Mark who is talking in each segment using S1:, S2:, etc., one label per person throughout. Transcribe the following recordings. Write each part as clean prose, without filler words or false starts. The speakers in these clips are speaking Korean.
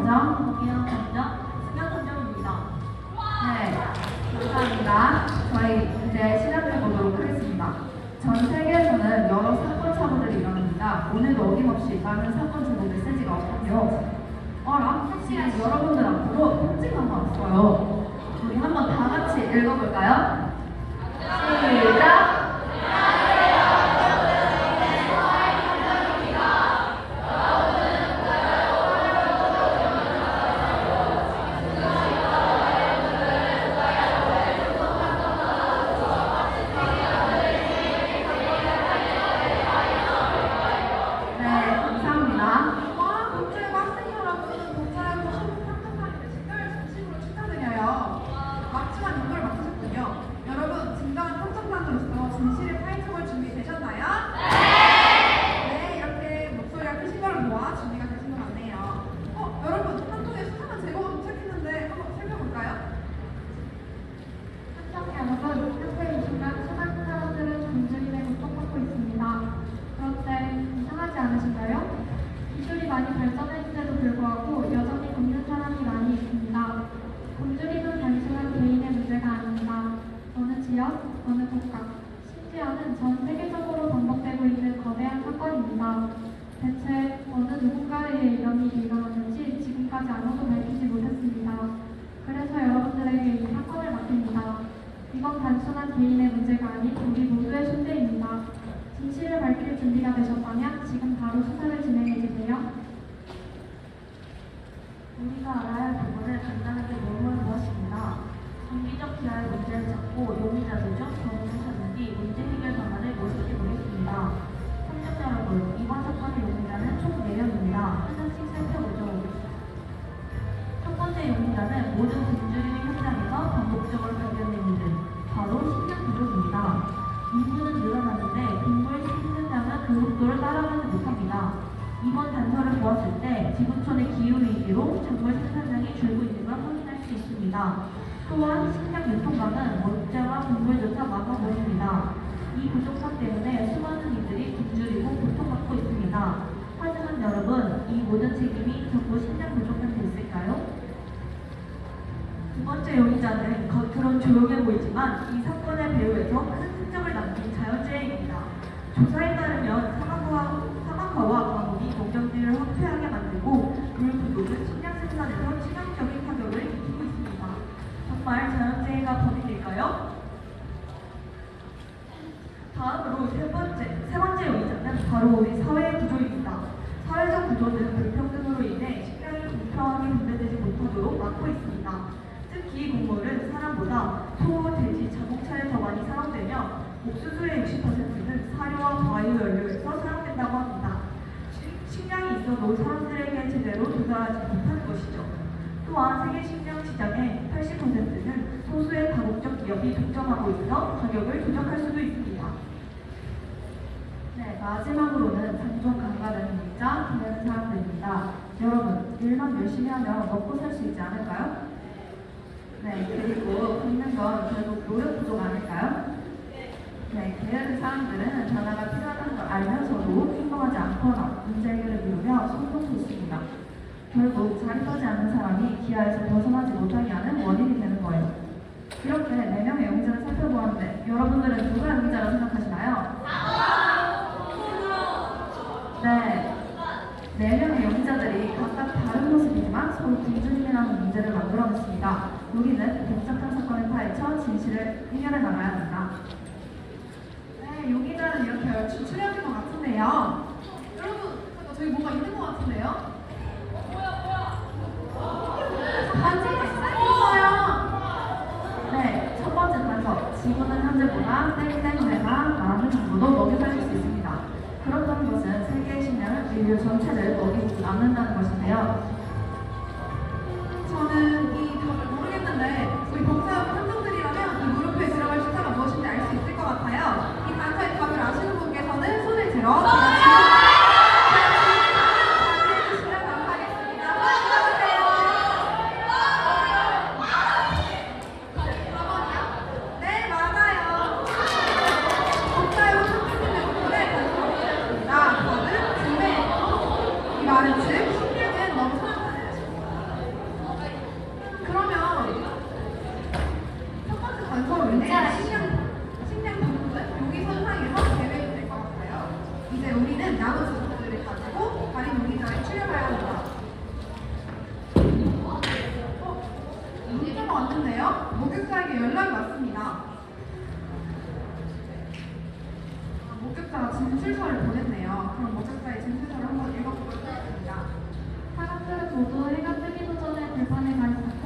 S1: 감정?
S2: 거기는 감정, 수면 감정입니다.
S1: 네, 감사합니다. 저희 이제 시작해 보도록 하겠습니다. 전 세계에서는 여러 사건 사고들이 일어납니다. 오늘도 어김없이 많은 사건 제보 메시지가 왔군요. 어라? 지금 여러분들 앞으로 편지가 하나 왔어요. 우리 한번 다 같이 읽어볼까요? 시작!
S3: 진실의 파헤쳐볼 준비 되셨나요? 네, 이렇게 목소리가 크신 걸 모아 준비가 되신 것 같네요. 여러분, 한 통의 수상한 제보가 도착했는데 한번 살펴볼까요?
S4: 시청자 여러분, 현재 이 순간 수많은 사람들은 굶주림에 고통받고 있습니다. 그런데 이상하지 않으신가요? 기술이 많이 발전했는데도 불구하고 여전히 굶는 사람이 많이 있습니다. 굶주림은 단순한 개인의 문제가 아닙니다. 어느 지역, 어느 국가, 심지어는 전 세계적으로 반복되고 있는 거대한 사건입니다. 대체 어느 누군가에 의해 이런 일이 일어났는지 지금까지 아무도 밝히지 못했습니다. 그래서 여러분들에게 이 사건을 맡깁니다. 이건 단순한 개인의 문제가 아닌 우리 모두의 숙제입니다. 진실을 밝힐 준비가 되셨다면 지금 바로 수사를 진행해주세요.
S2: 우리가 알아야 할 부분을 간단하게 메모해 보았습니다. 장기적 기하의 문제를 찾고 용의자들 중 범인을 찾는 뒤 문제 해결 방안을 모색해 보겠습니다. 시청자 여러분, 이번 사건의 용의자는 총 4명입니다. 하나씩 살펴보죠. 첫 번째 용의자는 모든 굶주림의 현장에서 반복적으로 발견된 이들, 바로 식량 부족입니다. 인구는 늘어나는데 빈부의 생산량은 그 속도를 따라가지 못합니다. 이번 단서를 보았을 때 지구촌의 기후위기로 작물 생산량이 줄고 있는 걸 확인할 수 있습니다. 또한 식량 유통망은 먹자와 국물조차 막아버립니다. 이 부족함 때문에 수많은 이들이 굶주리고 고통받고 있습니다. 하지만 여러분, 이 모든 책임이 전부 식량 부족한테 있을까요? 두 번째 용의자는 겉으론 조용해 보이지만 이 사건의 배후에서 큰 흔적을 남긴 자연재해입니다. 조사에 따르면 사막화와 과목이 농경지를 황폐하게 만들고 물 부족은 식량 생산에서 치명적인 타격을 입히고 있습니다. 정말 자연재해가 범인일까요? 다음으로 세 번째 용의자는 바로 우리 사회의 구조입니다. 사회적 구조는 불평등으로 인해 식량이 공평하게 분배되지 못하도록 막고 있습니다. 특히 곡물은 사람보다 소, 돼지, 자동차에 더 많이 사용되며 옥수수의 60%는 사료와 바이오연료에서 사용된다고 합니다. 식량이 있어도 사람들에게 제대로 도달하지 못하는 것이죠. 또한 세계 식량 시장의 80%는 소수의 다국적 기업이 독점하고 있어 가격을 조작할 수도 있습니다.
S1: 네, 마지막으로는 단종 강간을 믿자 기대는 사람들입니다. 여러분, 일만 열심히 하면 먹고 살 수 있지 않을까요? 네, 그리고 굶는 건 결국 노력 부족 아닐까요? 네, 게으른 사람들은 변화가 필요하다는 걸 알면서도 행동하지 않거나 문제 해결을 미루며 손도 놓습니다. 결국 자립하지 않는 사람이 기아에서 벗어나지 못하게 하는 원인이 되는 거예요. 이렇게 4명의 용의자를 살펴보았는데 여러분들은 누가 용의자라고 생각하시나요? 네, 4명의 용의자들이 각각 다른 모습이지만 서로 굶주림이라는 문제를 만들어냈습니다. 우리는 복잡한 사건을 파헤쳐 진실을 해결해 나가야 합니다.
S3: 네, 용의자는 이렇게 얼추 추려진 것 같은데요. 여러분, 저기 뭐가 있는 것 같은데요? 반지가 있어요.
S1: 네, 첫 번째 단서. 지구는 현재보다 땡땡배가 많은 정도도 먹여 살릴 수 있습니다. 그렇다는 것은 세계의 식량은 인류 전체를 먹이지 않는다는 것인데요.
S3: 저는 이 답을 모르겠는데 우리 복사하고 탐정들이라면 이 물음표에 들어갈 숫자가 무엇인지 알 수 있을 것 같아요. 이 단서의 답을 아시는 분께서는 손을 들어 말은 즉, 식량은 너무 우리는 남은 정보들을 가지고 다른 용의자에 출력해야 합니다. 문자가 왔는데요. 목격자에게 연락이 왔습니다. 목격자가 진술서를 보냈네요. 그럼 목격자의 진술서를 한번 읽어보도록 하겠습니다.
S4: 사람들은 모두 해가 뜨기도 전에 들판에 가 있었고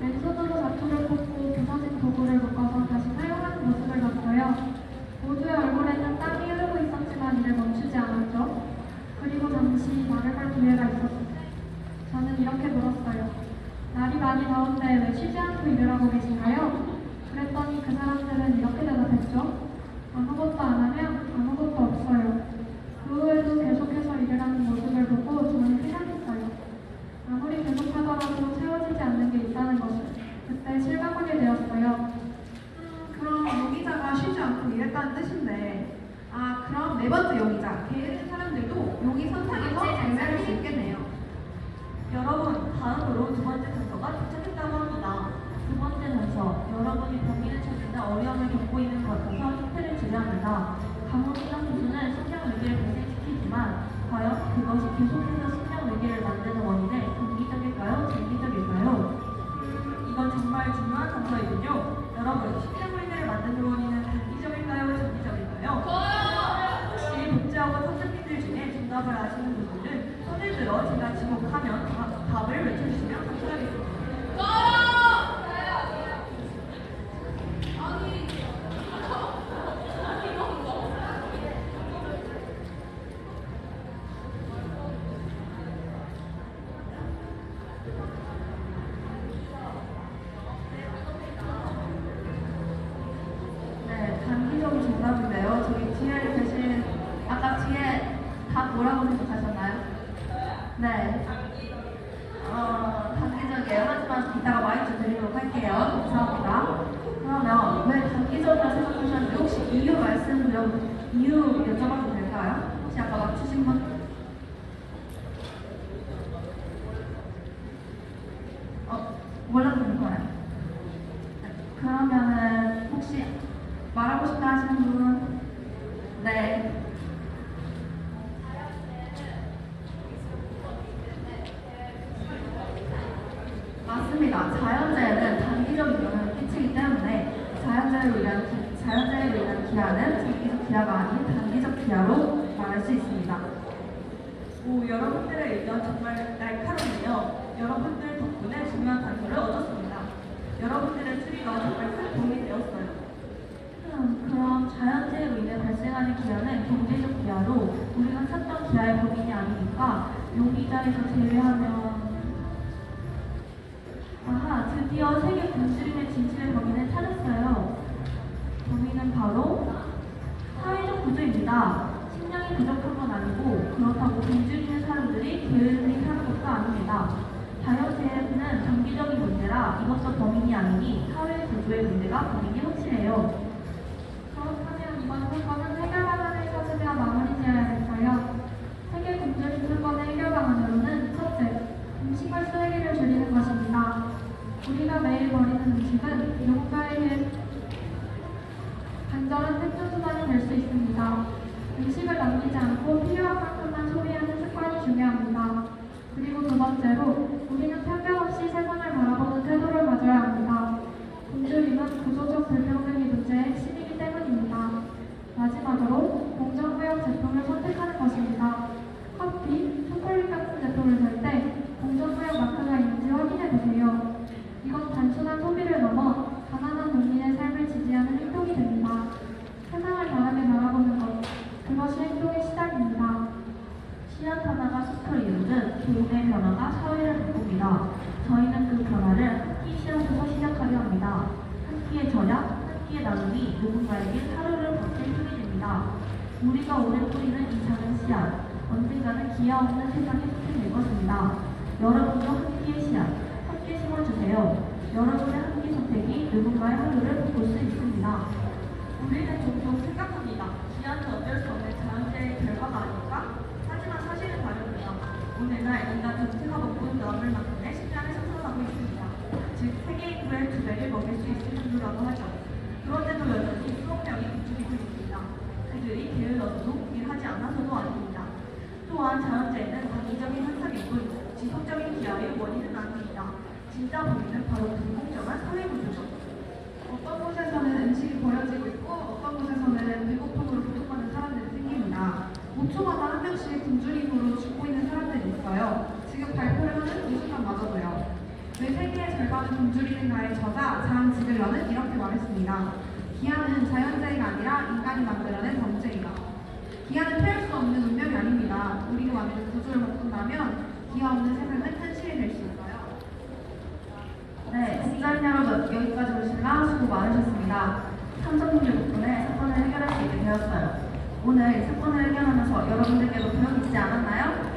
S4: 왼손으로 자투를 뽑고 부서진 도구를 묶어서 다시 사용하는 모습을 봤어요. 모두의 얼굴에는 땀이 흐르고 있었지만 이를 멈추지 않았죠. 그리고 잠시 말을 할 기회가 있었어요. 저는 이렇게 물었어요. 날이 많이 더운데 왜 쉬지 않고 일을 하고 계신가요? 그랬더니 그 사람들은 이렇게 대답했죠. 아무것도 안 하면 아무것도 없어요. 그 후에도 계속해서 일을 하는 모습을 보고 저는 생각했어요. 아무리 계속하더라도 채워지지 않는 게 있다는 것을 그때 실감하게 되었어요.
S3: 그럼 용의자가 쉬지 않고 일했다는 뜻인데, 그럼 네 번째 용의자, 게으른 사람들도 용의 선상에서 제외할 수 있겠네요.
S2: 여러분, 다음으로 두 번째 단서가 도착했다고 합니다. 두 번째 단서, 여러분이 범인을 찾는데 어려움을 겪고 있는 것 같아서 힌트를 주려 합니다. 감옥이나 교수는 신경위기를 발생시키지만 과연 그것이 계속해서 신경위기를 만드는 원인은 단기적일까요? 장기적일까요? 이건 정말 중요한 단서이군요. 여러분, 신경위기를 만드는 원인은 단기적일까요? 장기적일까요? 혹시 독재하고 선생님들 중에 정답을 아시는 분들은 손을 들어 제가 지목하면 답을 외쳐주시면 감사하겠습니다.
S1: 네, 단기적인 정답인데요. 저기 뒤에 계신 아까 뒤에 답 뭐라고 생각하셨나요? 네. 단기적이에요. 하지만 이따가 마이크 드리도록 할게요. 감사합니다. 그러면 왜 단기적이라고 생각하셨는지 혹시 이유 여쭤봐도 될까요? 혹시 아까 맞추신 분? 몰라도 되는 거예요. 네. 그러면은 혹시 말하고 싶다 하시는 분? 네. 맞습니다. 자연재해는 단기적인 영향을 끼치기 때문에 자연재해로 인한 기한은 장기적 기하가 아닌 단기적 기하로 말할 수 있습니다.
S2: 오, 여러분들의 의견 정말 날카롭네요. 여러분들 덕분에 중요한 단서를 얻었습니다. 여러분들의 추리가 정말 큰 도움이 되었어요.
S1: 그럼 자연재해로 인해 발생하는 기한은 경제적 기하로 우리가 찾던 기하의 범인이 아니니까 용의자에서 제외하면 드디어 세계 분수림의 진실의 범인을 찾았어요. 범인은 바로 사회적 구조입니다. 식량이 부족한 건 아니고 그렇다고 굶주리는 사람들이 게으르게 사는 것도 아닙니다. 자연재해는 장기적인 문제라 이것도 범인이 아니니 사회 구조의 문제가 범인이 확실해요.
S4: 그렇다면 이번 사건은 해결 방안을 찾으며 마무리 지어야겠어요. 세계 굶주림 사건의 해결 방안으로는 첫째, 음식물 쓰레기를 줄이는 것입니다. 우리가 매일 버리는 음식은 누군가에게 간절한 생존수단이 될 수 있습니다. 음식을 남기지 않고 필요한 만큼만 소비하는 습관이 중요합니다. 그리고 두 번째로 우리는 편견 없이 세상을 바라보는 태도를 가져야 합니다. 굶주림은 구조적 불평등의 문제의 핵심이기 때문입니다. 마지막으로 공정무역 제품을 선택하는 것입니다. 커피, 초콜릿 같은 제품을 살 때 공정무역 마크가 있는지 확인해 보세요. 이건 단순한 소비를 넘어 가난한 국민의 삶을 지지하는 행동이 됩니다. 세상을 다르게 바라보는 것, 그것이 행동의 시작입니다.
S1: 씨앗 하나가 숲을 이루듯 개인의 변화가 사회를 바꿉니다. 저희는 그 변화를 한 끼 씨앗에서 시작하려 합니다. 한 끼의 절약, 한 끼의 나눔이 누군가에게 하루를 바꿀 힘이 됩니다. 우리가 오래 뿌리는 이 작은 씨앗, 언젠가는 기아 없는 세상의 숲이 될 것입니다. 여러분도 한 끼의 씨앗, 함께 심어주세요. 여러분의 한 끼 선택이 누군가의 하루를 바꿀 수 있습니다.
S2: 우리는 종종 생각합니다. 기한은 어쩔 수 없는 자연재해의 결과가 아닐까? 하지만 사실은 다릅니다. 오늘날 인간 전체가 먹고 있는 나물만큼의 식량을 생산하고 있습니다. 즉, 세계 인구의 2배를 먹일 수 있을 정도라고 하죠. 그런데도 여전히 수억 명이 굶주리고 있습니다. 그들이 게을러서도 일하지 않아서도 아닙니다. 또한 자연재해는 단기적인 현상일 뿐 지속적인 기아의 원인은 아닙니다. 진짜 범인은 바로 불공정한 사회구조죠.
S3: 어떤 곳에서는 음식이 버려지고 있고 어떤 곳에서는 배고픔으로 고통하는 사람들이 생깁니다. 5초마다 한 명씩 굶주림으로 죽고 있는 사람들이 있어요. 지금 발표를 하는 이 순간마저도요. 왜 세계의 절반은 굶주리는가의 저자 장 지글러는 이렇게 말했습니다. 기아는 자연재해가 아니라 인간이 만들어낸 범죄이다. 기아는 피할 수 없는 운명이 아닙니다. 우리가 만든 구조를 바꾼다면 기아 없는 세상은 현실이 될 수 있어요.
S1: 네, 직장 여러분 여기까지 오시느라 수고 많으셨습니다. 탐정님들 덕분에 사건을 해결할 수 있게 되었어요. 오늘 사건을 해결하면서 여러분들께도 배움 있지 않았나요?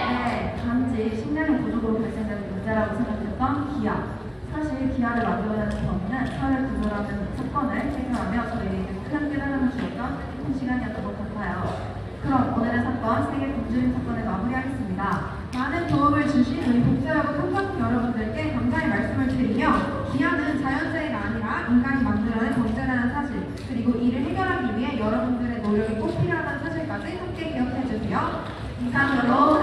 S1: 네, 단지 식량의 부족으로 발생되는 문제라고 생각했던 기아. 사실 기아를 만들어내는 범인은 사회 구조라는 사건을 해결하며 저희에게 큰 깨달음을 주었던 큰 시간이었던 것 같아요. 그럼 오늘의 사건 세계 굶주림 사건을 마무리하겠습니다.
S3: 많은 도움을 주신 우리 복수여고 탐정팀 여러분들께 감사의 말씀을 드리며 기아는 자연재해가 아니라 인간이 만들어낸 범죄라는 사실 그리고 이를 해결하기 위해 여러분들의 노력이 꼭 필요하다는 사실까지 함께 기억해 주세요.
S1: 이상으로